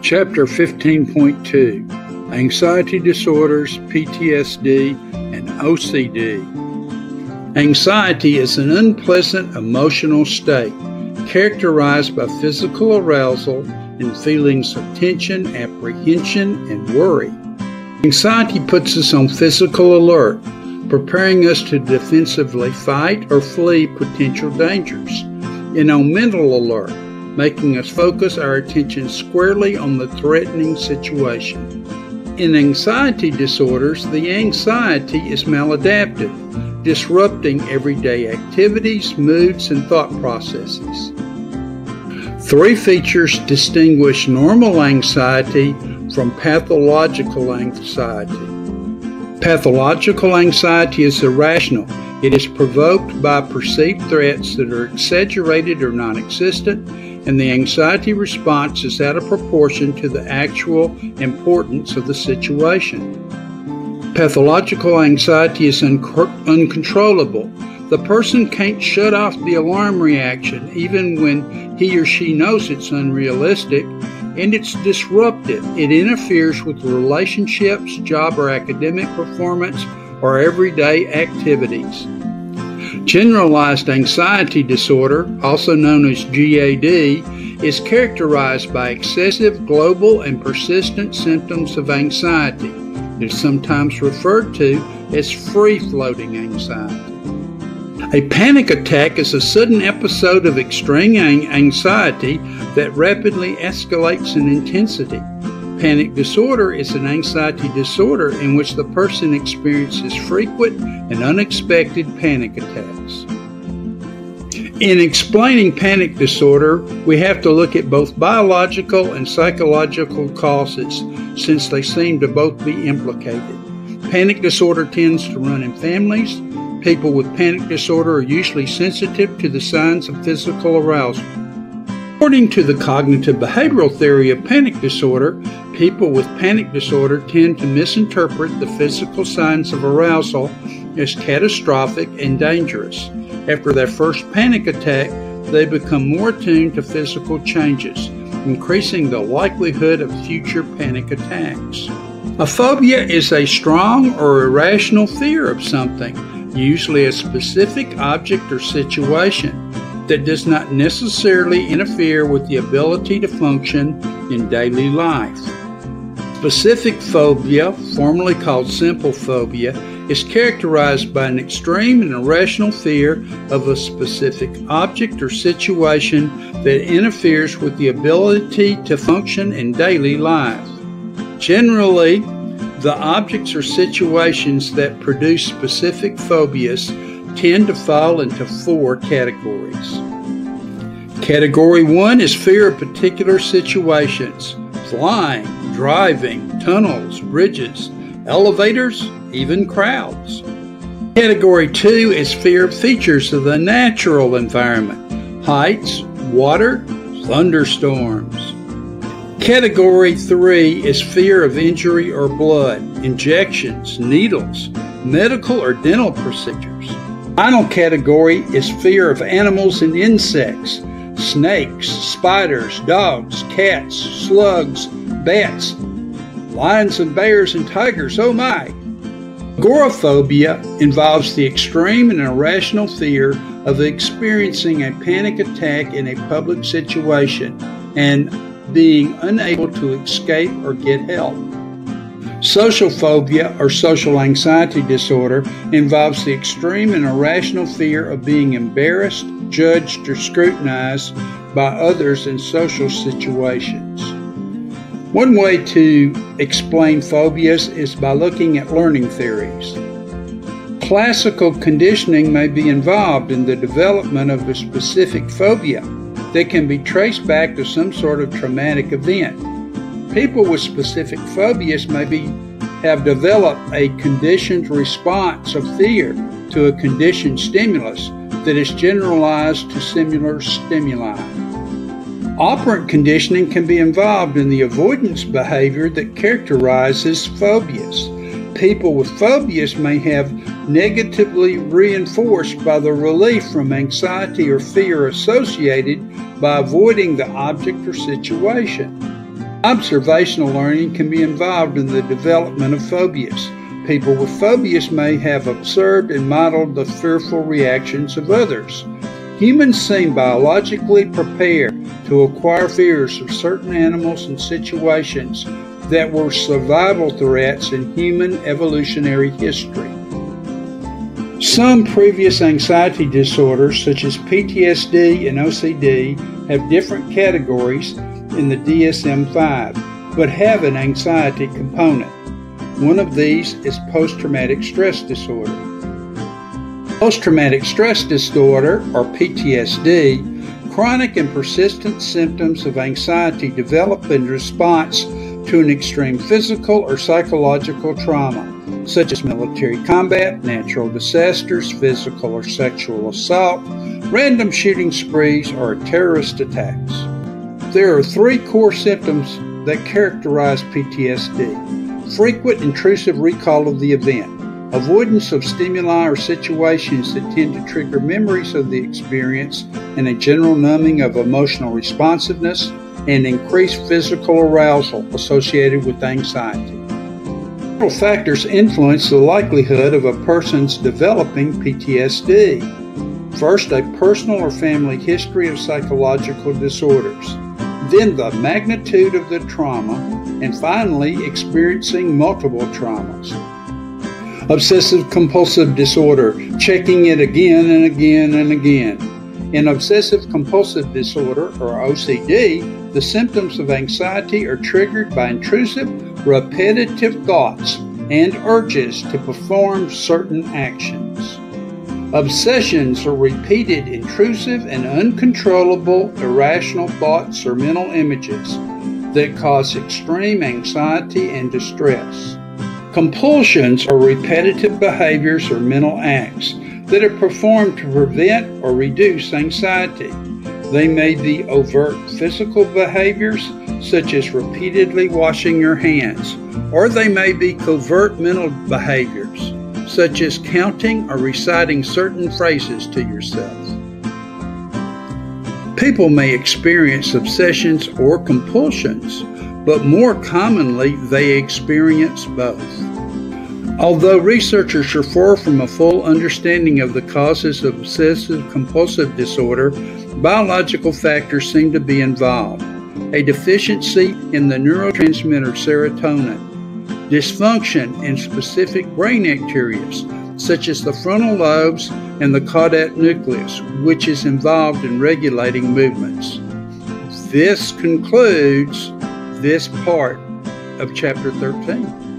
Chapter 15.2 Anxiety Disorders, PTSD, and OCD. Anxiety is an unpleasant emotional state characterized by physical arousal and feelings of tension, apprehension, and worry. Anxiety puts us on physical alert, preparing us to defensively fight or flee potential dangers, and on mental alert, making us focus our attention squarely on the threatening situation. In anxiety disorders, the anxiety is maladaptive, disrupting everyday activities, moods, and thought processes. Three features distinguish normal anxiety from pathological anxiety. Pathological anxiety is irrational. It is provoked by perceived threats that are exaggerated or non-existent, and the anxiety response is out of proportion to the actual importance of the situation. Pathological anxiety is uncontrollable. The person can't shut off the alarm reaction even when he or she knows it's unrealistic, and it's disruptive. It interferes with relationships, job or academic performance, or everyday activities. Generalized anxiety disorder, also known as GAD, is characterized by excessive, global, and persistent symptoms of anxiety. It is sometimes referred to as free-floating anxiety. A panic attack is a sudden episode of extreme anxiety that rapidly escalates in intensity. Panic disorder is an anxiety disorder in which the person experiences frequent and unexpected panic attacks. In explaining panic disorder, we have to look at both biological and psychological causes, since they seem to both be implicated. Panic disorder tends to run in families. People with panic disorder are usually sensitive to the signs of physical arousal. According to the cognitive behavioral theory of panic disorder, people with panic disorder tend to misinterpret the physical signs of arousal as catastrophic and dangerous. After their first panic attack, they become more attuned to physical changes, increasing the likelihood of future panic attacks. A phobia is a strong or irrational fear of something, usually a specific object or situation, that does not necessarily interfere with the ability to function in daily life. Specific phobia, formerly called simple phobia, is characterized by an extreme and irrational fear of a specific object or situation that interferes with the ability to function in daily life. Generally, the objects or situations that produce specific phobias tend to fall into four categories. Category 1 is fear of particular situations: flying, driving, tunnels, bridges, elevators, even crowds. Category 2 is fear of features of the natural environment: heights, water, thunderstorms. Category 3 is fear of injury or blood, injections, needles, medical or dental procedures. Final category is fear of animals and insects: snakes, spiders, dogs, cats, slugs, bats, lions and bears and tigers. Oh my! Agoraphobia involves the extreme and irrational fear of experiencing a panic attack in a public situation and being unable to escape or get help. Social phobia, or social anxiety disorder, involves the extreme and irrational fear of being embarrassed, judged, or scrutinized by others in social situations. One way to explain phobias is by looking at learning theories. Classical conditioning may be involved in the development of a specific phobia that can be traced back to some sort of traumatic event. People with specific phobias may have developed a conditioned response of fear to a conditioned stimulus that is generalized to similar stimuli. Operant conditioning can be involved in the avoidance behavior that characterizes phobias. People with phobias may have negatively reinforced by the relief from anxiety or fear associated by avoiding the object or situation. Observational learning can be involved in the development of phobias. People with phobias may have observed and modeled the fearful reactions of others. Humans seem biologically prepared to acquire fears of certain animals and situations that were survival threats in human evolutionary history. Some previous anxiety disorders, such as PTSD and OCD, have different categories in the DSM5, but have an anxiety component. One of these is post-traumatic stress disorder. Post-traumatic stress disorder, or PTSD, chronic and persistent symptoms of anxiety develop in response to an extreme physical or psychological trauma, such as military combat, natural disasters, physical or sexual assault, random shooting sprees, or terrorist attacks. There are three core symptoms that characterize PTSD: frequent intrusive recall of the event, avoidance of stimuli or situations that tend to trigger memories of the experience, and a general numbing of emotional responsiveness, and increased physical arousal associated with anxiety. Several factors influence the likelihood of a person's developing PTSD. First, a personal or family history of psychological disorders. Then the magnitude of the trauma, and finally, experiencing multiple traumas. Obsessive compulsive disorder, checking it again and again and again. In obsessive compulsive disorder, or OCD, the symptoms of anxiety are triggered by intrusive, repetitive thoughts and urges to perform certain actions. Obsessions are repeated, intrusive, and uncontrollable irrational thoughts or mental images that cause extreme anxiety and distress. Compulsions are repetitive behaviors or mental acts that are performed to prevent or reduce anxiety. They may be overt physical behaviors, such as repeatedly washing your hands, or they may be covert mental behaviors, such as counting or reciting certain phrases to yourself. People may experience obsessions or compulsions, but more commonly they experience both. Although researchers are far from a full understanding of the causes of obsessive-compulsive disorder, biological factors seem to be involved. A deficiency in the neurotransmitter serotonin, dysfunction in specific brain areas, such as the frontal lobes and the caudate nucleus, which is involved in regulating movements. This concludes this part of Chapter 13.